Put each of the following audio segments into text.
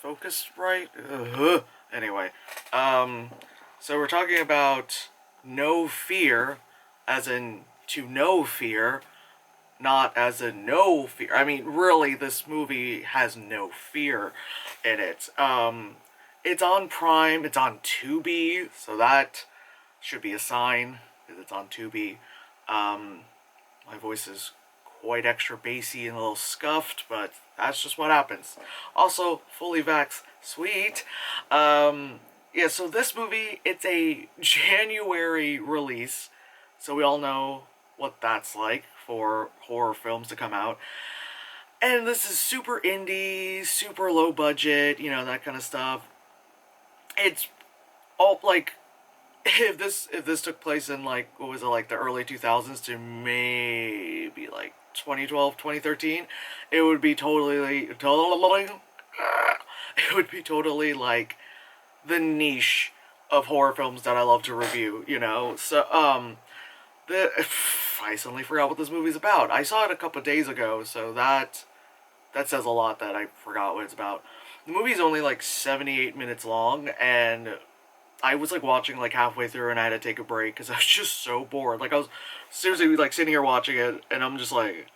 focused right? Anyway, so we're talking about no fear, as in to no fear, not as in no fear. I mean, really, this movie has no fear in it. It's on Prime, it's on Tubi, so that should be a sign that it's on Tubi. My voice is quite extra bassy and a little scuffed, but that's just what happens. Also, fully vax, sweet. Yeah, so this movie, it's a January release, so we all know what that's like for horror films to come out. And this is super indie, super low budget, that kind of stuff. It's all like if this took place in like what was it, like the early 2000s to maybe like 2012, 2013, it would be totally like the niche of horror films that I love to review. So the I suddenly forgot what this movie's about. I saw it a couple days ago, so that says a lot that I forgot what it's about. The movie's only like 78 minutes long, and I was like watching like halfway through and I had to take a break because I was just so bored. Like I was seriously like sitting here watching it and I'm just like,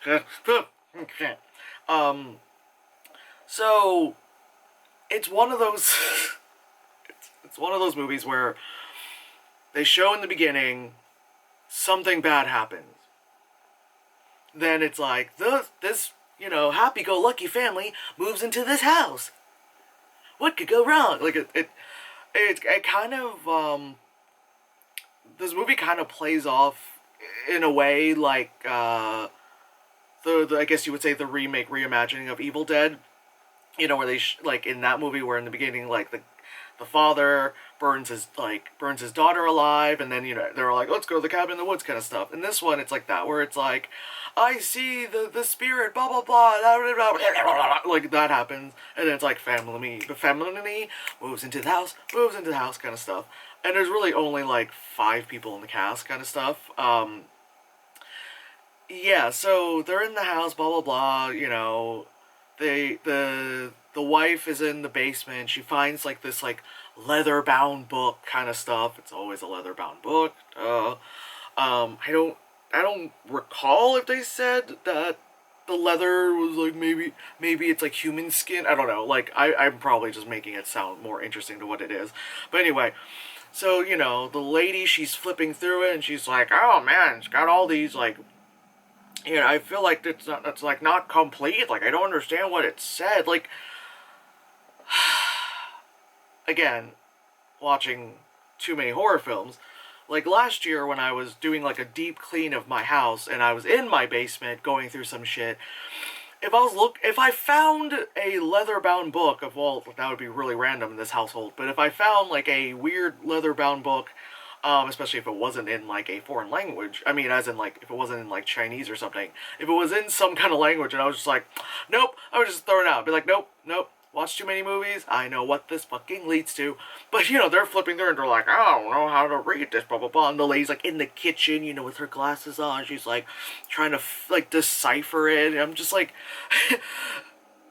so it's one of those, it's one of those movies where they show in the beginning something bad happens. Then it's like this happy-go-lucky family moves into this house. What could go wrong? Like it kind of this movie kind of plays off in a way like the I guess you would say the reimagining of Evil Dead, where they like in that movie where in the beginning like the father burns his daughter alive, and then they're like, let's go to the cabin in the woods kind of stuff. In this one it's like that, where it's like, I see the spirit, blah blah blah, like that happens, and then it's like family moves into the house kind of stuff. And there's really only like 5 people in the cast kind of stuff. Yeah, so they're in the house, blah blah blah, the wife is in the basement. She finds like this like leather bound book kind of stuff. It's always a leather bound book. I don't recall if they said that the leather was like maybe it's like human skin. I don't know. Like I'm probably just making it sound more interesting to what it is. But anyway, so the lady, she's flipping through it and she's like, oh man, it's got all these like, I feel like that's like not complete. Like I don't understand what it said. Like again, watching too many horror films. Like last year when I was doing like a deep clean of my house and I was in my basement going through some shit, if I found a leather-bound book well, that would be really random in this household, but if I found like a weird leather-bound book, especially if it wasn't in like a foreign language, I mean as in like if it wasn't in like Chinese or something, if it was in some kind of language and I was just like, nope, I would just throw it out, be like, nope, watch too many movies, I know what this fucking leads to. But, they're flipping through and they're like, I don't know how to read this, blah, blah, blah. And the lady's, like, in the kitchen, with her glasses on. She's, like, trying to, decipher it. And I'm just like,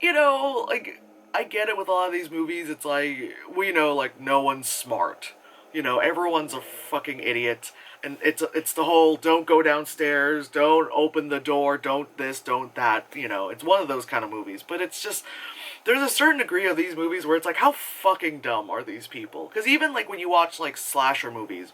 like, I get it with a lot of these movies. It's like, we know, like, no one's smart. Everyone's a fucking idiot. And it's the whole, don't go downstairs, don't open the door, don't this, don't that. It's one of those kind of movies. But it's just, there's a certain degree of these movies where it's like, how fucking dumb are these people? Because even like when you watch like slasher movies,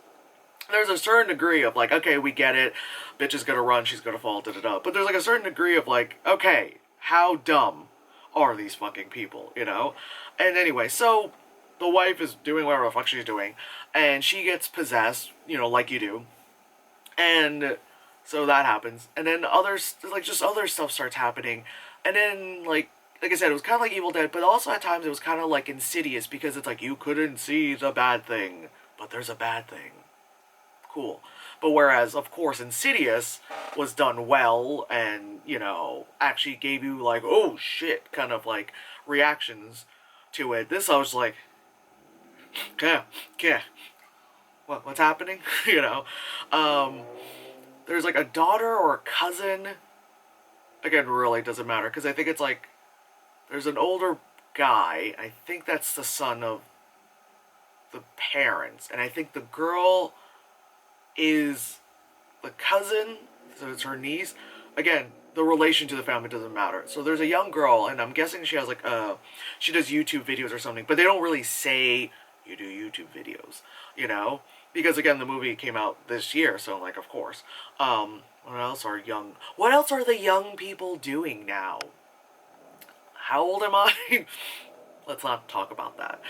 there's a certain degree of like, okay, we get it, bitch is gonna run, she's gonna fall, da-da-da. But there's like a certain degree of like, okay, how dumb are these fucking people, And anyway, so the wife is doing whatever the fuck she's doing, and she gets possessed, like you do. And so that happens. And then other stuff starts happening. And then, like I said, it was kind of like Evil Dead, but also at times it was kind of like Insidious, because it's like, you couldn't see the bad thing, but there's a bad thing. Cool. But whereas, of course, Insidious was done well and, actually gave you like, oh shit, kind of like reactions to it. This I was like, okay, what's happening? There's like a daughter or a cousin. Again, really doesn't matter, because I think it's like there's an older guy. I think that's the son of the parents, and I think the girl is the cousin, so it's her niece. Again, the relation to the family doesn't matter. So there's a young girl, and I'm guessing she has like she does YouTube videos or something, but they don't really say you do YouTube videos, you know, because again the movie came out this year, so like of course. What else are the young people doing now? How old am I? Let's not talk about that.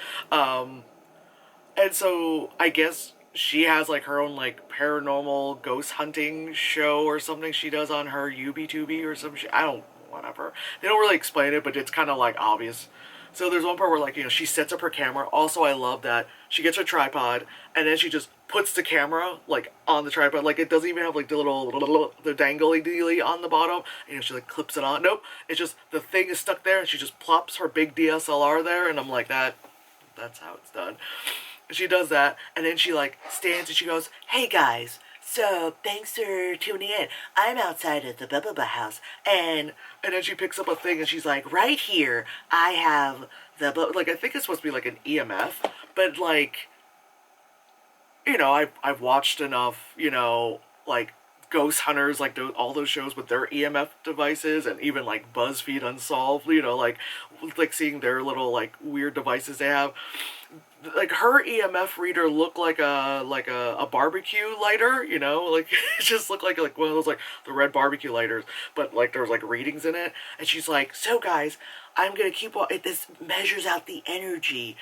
And so I guess she has like her own like paranormal ghost hunting show or something she does on her UbiTubi or some shit. I don't, whatever. They don't really explain it, but it's kind of like obvious. So there's one part where like, you know, she sets up her camera. Also, I love that she gets her tripod and then she just puts the camera like on the tripod. Like it doesn't even have like the the dangly dealy on the bottom. You know, she like clips it on. Nope. It's just the thing is stuck there and she just plops her big DSLR there and I'm like that's how it's done. She does that, and then she like stands and she goes, "Hey guys, so thanks for tuning in. I'm outside at the blah blah blah house," and then she picks up a thing and she's like, "Right here, I have the like I think it's supposed to be like an EMF, but like, you know, I've watched enough, you know, like Ghost Hunters, like all those shows with their EMF devices, and even like BuzzFeed Unsolved, you know, like seeing their little like weird devices they have." Like her EMF reader looked like a barbecue lighter, you know, like it just looked like one of those like the red barbecue lighters, but like there was like readings in it, and she's like, "So guys, I'm gonna keep on. This measures out the energy,"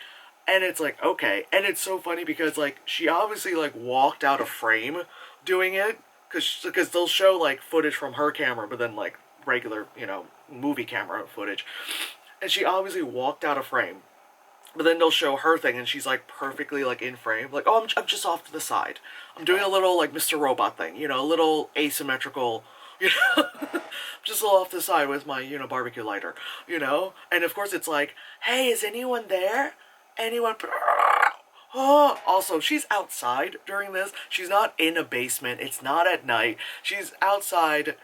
and it's like okay, and it's so funny because like she obviously like walked out of frame doing it, because they'll show like footage from her camera, but then like regular you know movie camera footage, and she obviously walked out of frame. But then they'll show her thing, and she's like perfectly like in frame, like oh I'm just off to the side. I'm doing a little like Mr. Robot thing, you know, a little asymmetrical, you know, just a little off to the side with my you know barbecue lighter, you know. And of course it's like, hey, is anyone there? Anyone? Oh, also, she's outside during this. She's not in a basement. It's not at night. She's outside,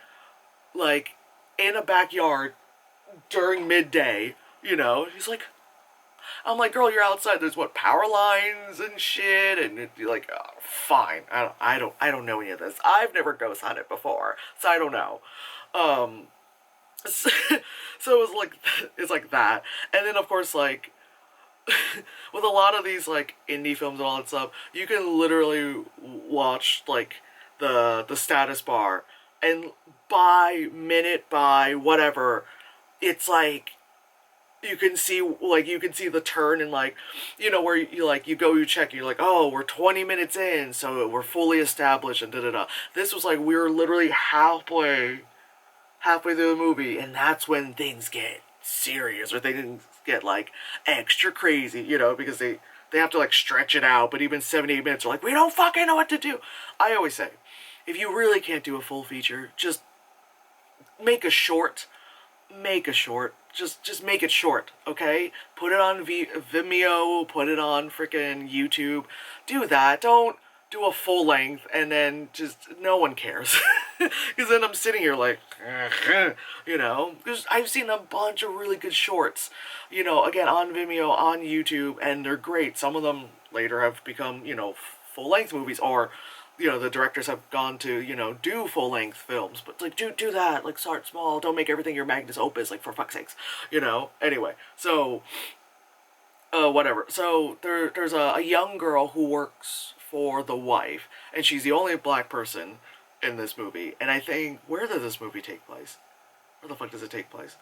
like in a backyard during midday. You know, she's like, I'm like, girl, you're outside. There's what power lines and shit, and you're like, oh, fine. I don't know any of this. I've never ghost hunted before, so I don't know. So, so it's like that, and then of course like with a lot of these like indie films and all that stuff, you can literally watch like the status bar, and by minute by whatever, it's like you can see the turn and like you know where you like you go you check you're like oh we're 20 minutes in so we're fully established and da da da. This was like we were literally halfway through the movie and that's when things get serious or things get like extra crazy, you know, because they have to like stretch it out, but even 78 minutes are like we don't fucking know what to do. I always say if you really can't do a full feature, just make a short. Just make it short, okay? Put it on Vimeo, put it on freaking YouTube. Do that. Don't do a full length and then just no one cares. Because then I'm sitting here like, you know, because I've seen a bunch of really good shorts, you know, again on Vimeo, on YouTube, and they're great. Some of them later have become, you know, full length movies, or you know the directors have gone to you know do full length films, but like do that, like start small, don't make everything your magnus opus, like for fuck's sakes, you know. Anyway, so whatever. So there's a young girl who works for the wife, and she's the only black person in this movie. And I think where does this movie take place? Where the fuck does it take place?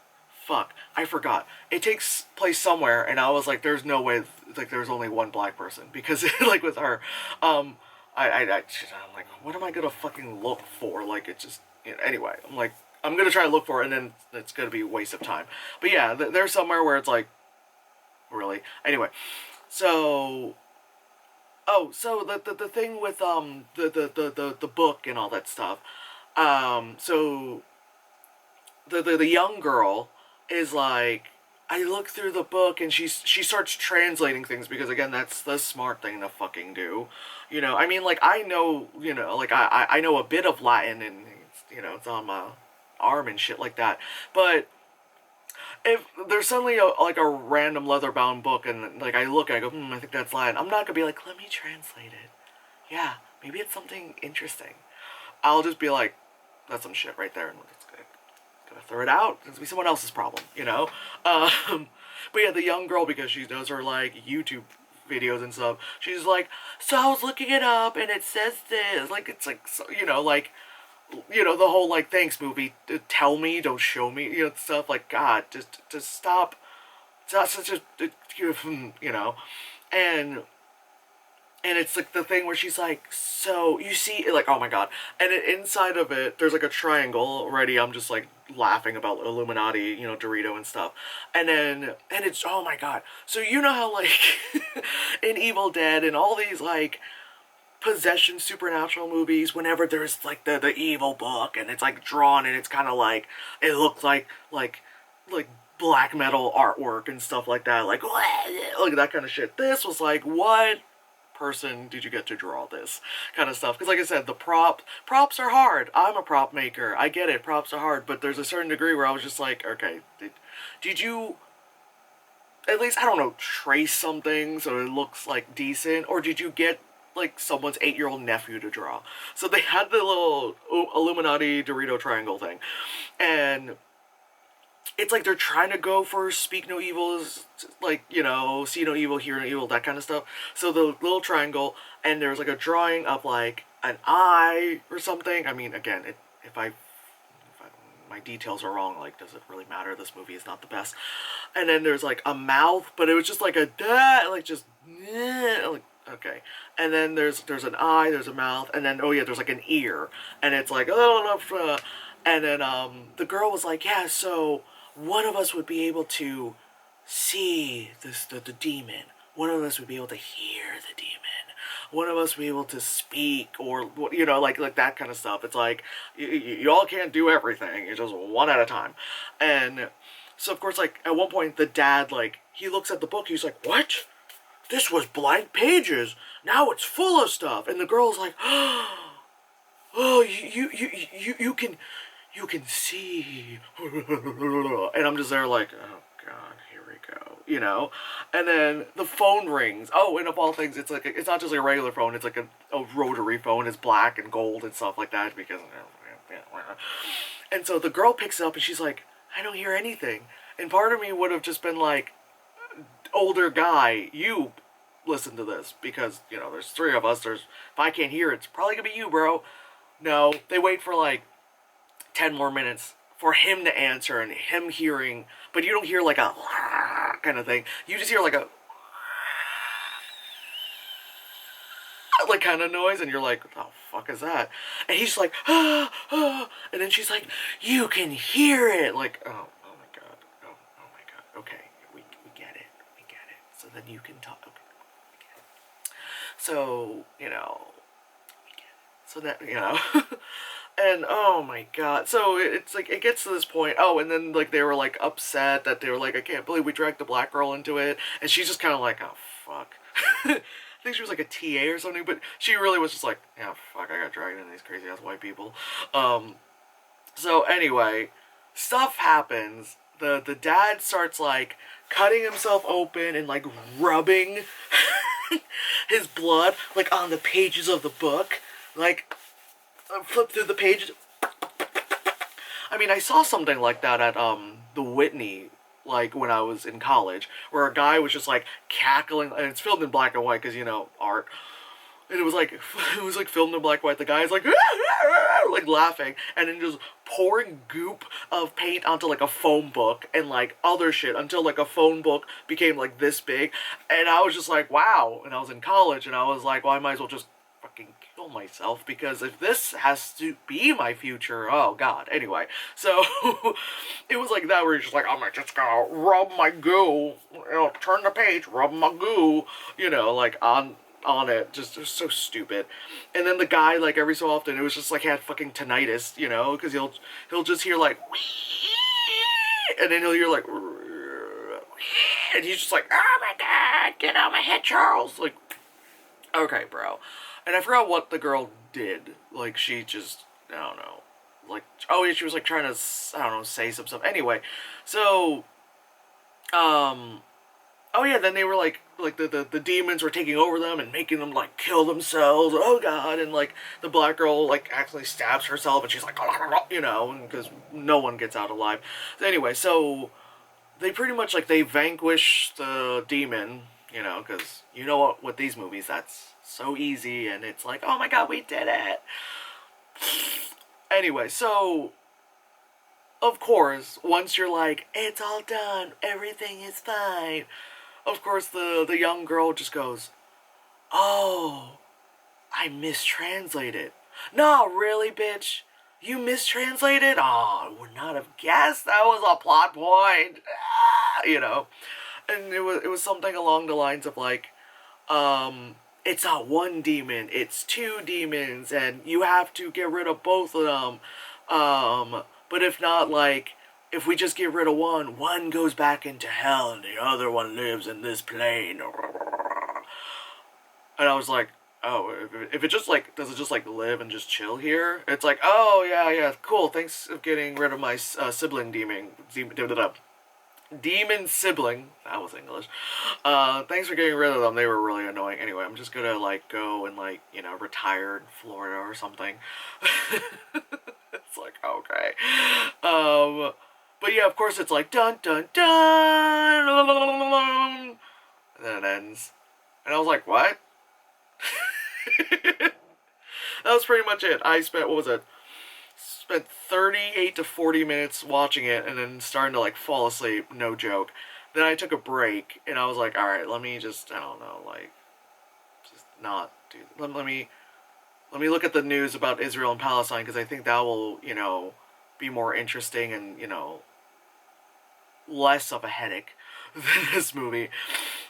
Fuck, I forgot. It takes place somewhere, and I was like, there's no way like there's only one black person because like with her. I'm like, what am I gonna fucking look for? Like, it just, you know, anyway, I'm like, I'm gonna try to look for it, and then it's gonna be a waste of time. But yeah, there's somewhere where it's like, really? Anyway, so, so the thing with, the book and all that stuff, so, the young girl is like, I look through the book and she starts translating things because again that's the smart thing to fucking do, you know. I mean like I know you know like I know a bit of Latin and it's, you know it's on my arm and shit like that, but if there's suddenly like a random leather-bound book and like I look and I go, I think that's Latin, I'm not gonna be like, let me translate it. Yeah, maybe it's something interesting. I'll just be like, that's some shit right there, and it's gonna throw it out. It's gonna be someone else's problem, you know. But yeah, the young girl, because she does her like YouTube videos and stuff, she's like, so I was looking it up and it says this. Like it's like so, the whole like thanks movie, tell me, don't show me, stuff like God, just stop. Just and it's like the thing where she's like, so you see, like, oh my god, and inside of it, there's like a triangle already. I'm just like laughing about Illuminati, Dorito and stuff, and it's oh my god. So you know how like in Evil Dead and all these like possession supernatural movies, whenever there's like the evil book and it's like drawn and it's kind of like it looks like black metal artwork and stuff like that, like that kind of shit. This was like, what person did you get to draw this kind of stuff? Because like I said, the props are hard. I'm a prop maker, I get it, props are hard, but there's a certain degree where I was just like, okay, did you at least, I don't know, trace something so it looks like decent, or did you get like someone's 8-year-old nephew to draw? So they had the little Illuminati Dorito triangle thing, and it's like they're trying to go for speak no evil, like, see no evil, hear no evil, that kind of stuff. So the little triangle, and there's like a drawing of like an eye or something. I mean, again, if my details are wrong, like, does it really matter? This movie is not the best. And then there's like a mouth, but it was just like a like just like, okay. And then there's an eye, there's a mouth, and then oh yeah, there's like an ear, and it's like and then the girl was like, yeah, so one of us would be able to see the demon. One of us would be able to hear the demon. One of us would be able to speak, or like that kind of stuff. It's like you all can't do everything. It's just one at a time. And so of course, like at one point, the dad, like, he looks at the book. He's like, "What? This was blank pages. Now it's full of stuff." And the girl's like, "Oh, you can see," and I'm just there like, oh god, here we go, and then the phone rings. Oh, and of all things, it's like, it's not just like a regular phone, it's like a rotary phone. It's black and gold and stuff like that, because and so the girl picks it up and she's like, I don't hear anything. And part of me would have just been like, older guy, you listen to this, because there's 3 of us. If I can't hear it, it's probably gonna be you, bro. No, they wait for like 10 more minutes for him to answer, and him hearing, but you don't hear like a kind of thing. You just hear like a like kind of noise, and you're like, what the fuck is that? And he's like, and then she's like, you can hear it. Like, oh my god, oh my god. Okay, we get it, So then you can talk. Okay, we get it. So so that and oh my god, so it's like it gets to this point. Oh, and then like they were like upset that they were like, I can't believe we dragged the black girl into it, and she's just kind of like, oh fuck. I think she was like a TA or something, but she really was just like, yeah, fuck, I got dragged into these crazy ass white people. So anyway, stuff happens. The dad starts like cutting himself open and like rubbing his blood like on the pages of the book, like flip through the pages. I mean, I saw something like that at the Whitney, like when I was in college, where a guy was just like cackling, and it's filmed in black and white because art. And it was like filmed in black and white. The guy's like like laughing, and then just pouring goop of paint onto like a phone book and like other shit until like a phone book became like this big. And I was just like, wow. And I was in college, and I was like, well, I might as well just fucking kill myself, because if this has to be my future, oh god. Anyway, so it was like that, where you're just like, I'm just gonna rub my goo, turn the page, rub my goo, like on it, just so stupid. And then the guy, like every so often, it was just like he had fucking tinnitus, because he'll just hear like, and then he'll hear like, and he's just like, oh my god, get out of my head, Charles. Like, okay, bro. And I forgot what the girl did. Like, she just, I don't know. Like, oh yeah, she was like trying to, I don't know, say some stuff. Anyway, so um, oh yeah, then they were like the demons were taking over them and making them like kill themselves. Oh god, and like the black girl like accidentally stabs herself and she's like, you know, because no one gets out alive. So anyway, so they pretty much like they vanquish the demon, you know, because you know what, with these movies that's so easy and it's like, oh my god, we did it. Anyway, so of course, once you're like, it's all done, everything is fine, of course the young girl just goes, oh, I mistranslated. No, really, bitch? You mistranslated? Oh, I would not have guessed that was a plot point. You know. And it was something along the lines of like, it's not one demon, it's two demons, and you have to get rid of both of them. But if not, like, if we just get rid of one, one goes back into hell and the other one lives in this plane. And I was like, oh, if it just like, does it just like live and just chill here? It's like, oh yeah, yeah, cool. Thanks for getting rid of my sibling demon sibling. That was English. Thanks for getting rid of them. They were really annoying. Anyway, I'm just gonna like go and like, you know, retire in Florida or something. It's like, okay. But yeah, of course it's like dun dun dun, and then it ends, and I was like, what? That was pretty much it. I spent, what was it? Spent 38 to 40 minutes watching it and then starting to like fall asleep, no joke. Then I took a break and I was like, all right, let me just, I don't know, like, just not do, let me look at the news about Israel and Palestine because I think that will, you know, be more interesting and, you know, less of a headache than this movie.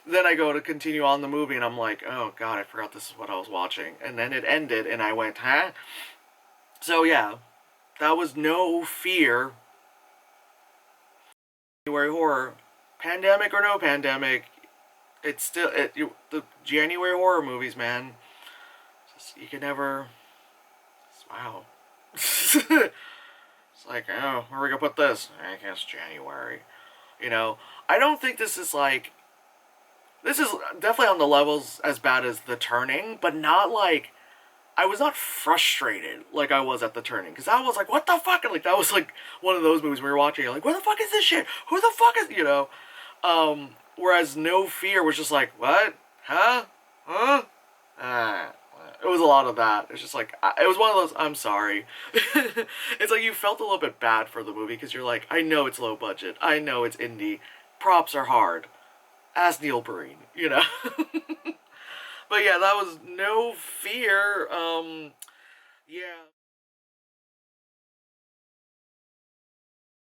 Then I go to continue on the movie and I'm like, oh god, I forgot this is what I was watching. And then it ended and I went, huh? So yeah, that was No Fear. January horror, pandemic or no pandemic, it's still the January horror movies, man. Just, you can never. Wow. It's like, oh, where are we gonna put this? I guess January. You know, I don't think this is like. This is definitely on the levels as bad as The Turning, but not like. I was not frustrated like I was at The Turning, because I was like, what the fuck? And like, that was like one of those movies we were watching, you're like, where the fuck is this shit? Who the fuck is, you know? Whereas No Fear was just like, what? Huh? Huh? Ah. It was a lot of that. It's just like, it was one of those, I'm sorry. It's like you felt a little bit bad for the movie because you're like, I know it's low budget. I know it's indie. Props are hard. Ask Neil Breen, you know? But yeah, that was No Fear. Yeah.